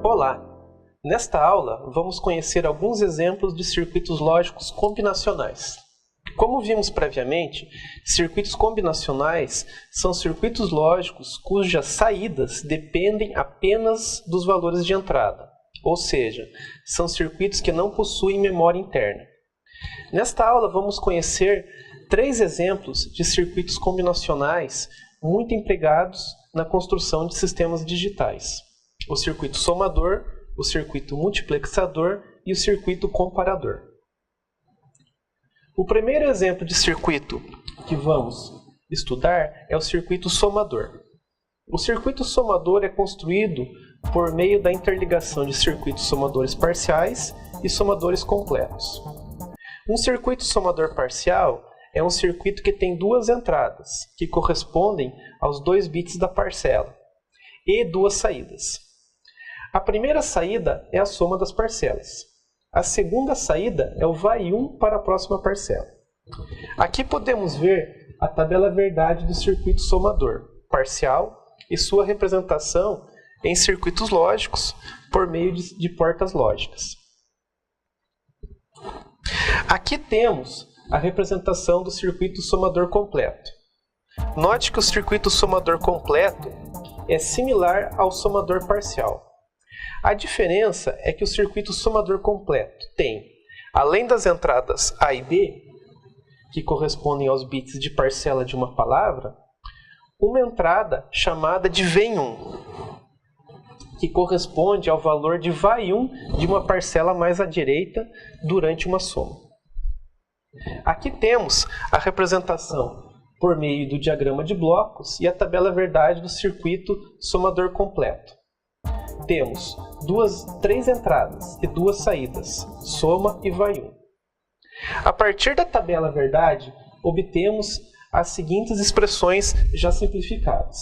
Olá! Nesta aula, vamos conhecer alguns exemplos de circuitos lógicos combinacionais. Como vimos previamente, circuitos combinacionais são circuitos lógicos cujas saídas dependem apenas dos valores de entrada, ou seja, são circuitos que não possuem memória interna. Nesta aula, vamos conhecer 3 exemplos de circuitos combinacionais muito empregados na construção de sistemas digitais: o circuito somador, o circuito multiplexador e o circuito comparador. O primeiro exemplo de circuito que vamos estudar é o circuito somador. O circuito somador é construído por meio da interligação de circuitos somadores parciais e somadores completos. Um circuito somador parcial é um circuito que tem 2 entradas, que correspondem aos 2 bits da parcela, e 2 saídas. A primeira saída é a soma das parcelas. A segunda saída é o vai 1 para a próxima parcela. Aqui podemos ver a tabela verdade do circuito somador parcial e sua representação em circuitos lógicos por meio de portas lógicas. Aqui temos a representação do circuito somador completo. Note que o circuito somador completo é similar ao somador parcial. A diferença é que o circuito somador completo tem, além das entradas A e B, que correspondem aos bits de parcela de uma palavra, uma entrada chamada de vem1, que corresponde ao valor de vai1 de uma parcela mais à direita durante uma soma. Aqui temos a representação por meio do diagrama de blocos e a tabela verdade do circuito somador completo. Temos 3 entradas e 2 saídas, soma e vai 1. A partir da tabela verdade, obtemos as seguintes expressões já simplificadas.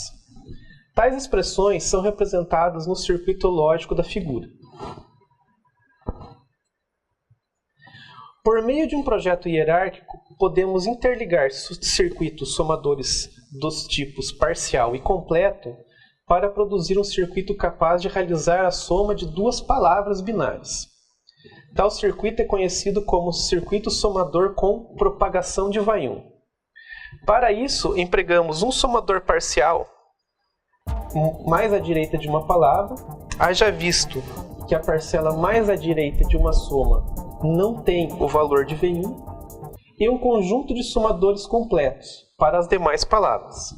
Tais expressões são representadas no circuito lógico da figura. Por meio de um projeto hierárquico, podemos interligar circuitos somadores dos tipos parcial e completo para produzir um circuito capaz de realizar a soma de 2 palavras binárias. Tal circuito é conhecido como circuito somador com propagação de vai1. Para isso, empregamos um somador parcial mais à direita de uma palavra, haja visto que a parcela mais à direita de uma soma não tem o valor de v1, e um conjunto de somadores completos para as demais palavras.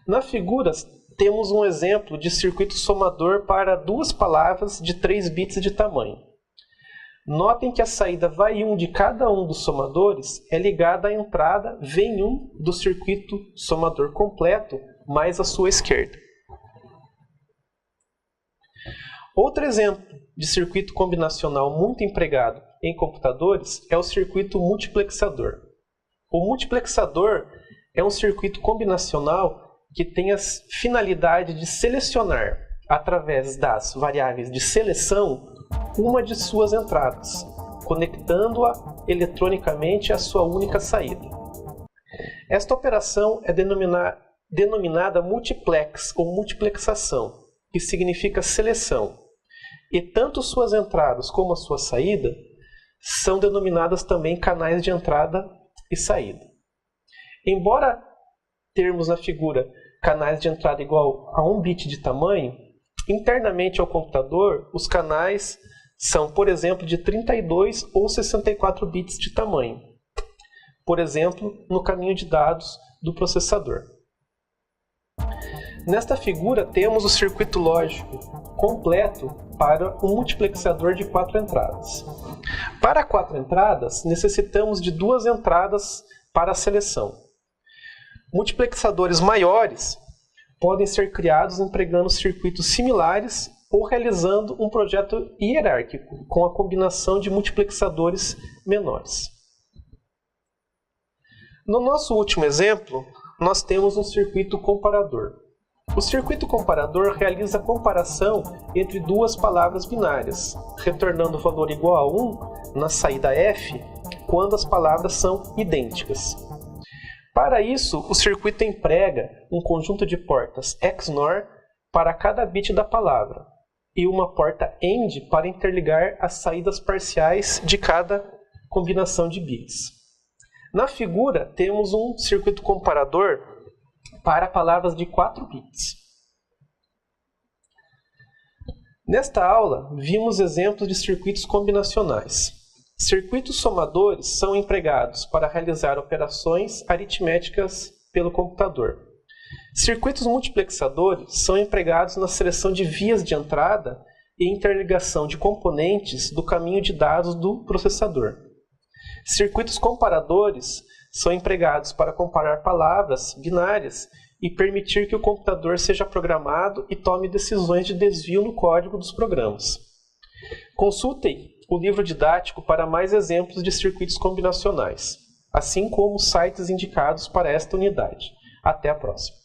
Na figura, temos um exemplo de circuito somador para 2 palavras de 3 bits de tamanho. Notem que a saída vai1 de cada um dos somadores é ligada à entrada vem1 do circuito somador completo mais à sua esquerda. Outro exemplo de circuito combinacional muito empregado em computadores é o circuito multiplexador. O multiplexador é um circuito combinacional que tem a finalidade de selecionar, através das variáveis de seleção, uma de suas entradas, conectando-a eletronicamente à sua única saída. Esta operação é denominada multiplex ou multiplexação, que significa seleção, e tanto suas entradas como a sua saída são denominadas também canais de entrada e saída. Embora termos na figura canais de entrada igual a 1 bit de tamanho, internamente ao computador os canais são, por exemplo, de 32 ou 64 bits de tamanho, por exemplo, no caminho de dados do processador. Nesta figura temos o circuito lógico completo para um multiplexador de 4 entradas. Para 4 entradas, necessitamos de 2 entradas para a seleção. Multiplexadores maiores podem ser criados empregando circuitos similares ou realizando um projeto hierárquico com a combinação de multiplexadores menores. No nosso último exemplo, nós temos um circuito comparador. O circuito comparador realiza a comparação entre 2 palavras binárias, retornando o valor igual a 1 na saída F quando as palavras são idênticas. Para isso, o circuito emprega um conjunto de portas XNOR para cada bit da palavra, e uma porta AND para interligar as saídas parciais de cada combinação de bits. Na figura, temos um circuito comparador para palavras de 4 bits. Nesta aula, vimos exemplos de circuitos combinacionais. Circuitos somadores são empregados para realizar operações aritméticas pelo computador. Circuitos multiplexadores são empregados na seleção de vias de entrada e interligação de componentes do caminho de dados do processador. Circuitos comparadores são empregados para comparar palavras binárias e permitir que o computador seja programado e tome decisões de desvio no código dos programas. Consultem o livro didático para mais exemplos de circuitos combinacionais, assim como os sites indicados para esta unidade. Até a próxima!